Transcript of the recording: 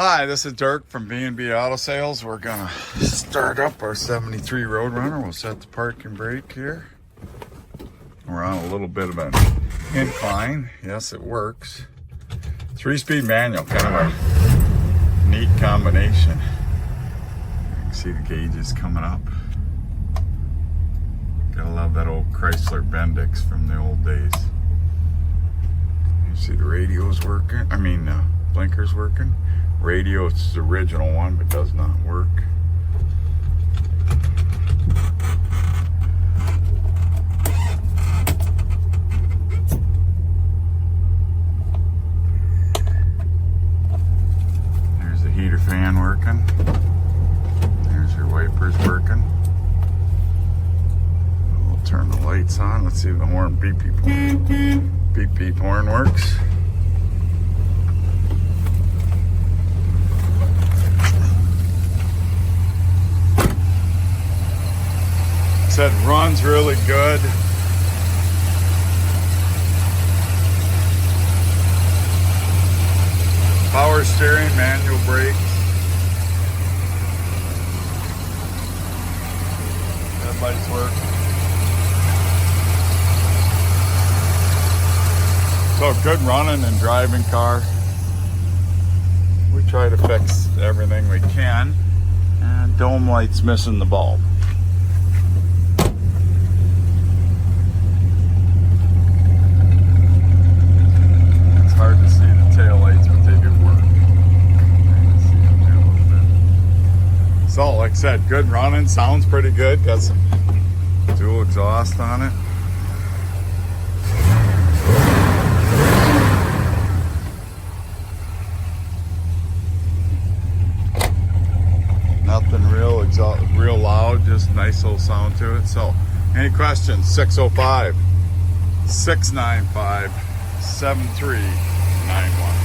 Hi, this is Dirk from B&B Auto Sales. We're gonna start up our 73 Road Runner. We'll set the park and brake here. We're on a little bit of an incline. Yes, it works. 3-speed manual, kind of a neat combination. You can see the gauges coming up. Gotta love that old Chrysler Bendix from the old days. You see the radio's working. Blinker's working. Radio, it's the original one, but does not work. There's the heater fan working. There's your wipers working. We'll turn the lights on. Let's see if the horn beep beep horn works. It runs really good. Power steering, manual brakes. Headlights work. So good running and driving car. We try to fix everything we can. And dome light's missing the bulb. Hard to see the tail lights, but they do work. So, like I said, good running. Sounds pretty good. Got some dual exhaust on it. Nothing real loud, just nice little sound to it. So, any questions? 605-695-7391.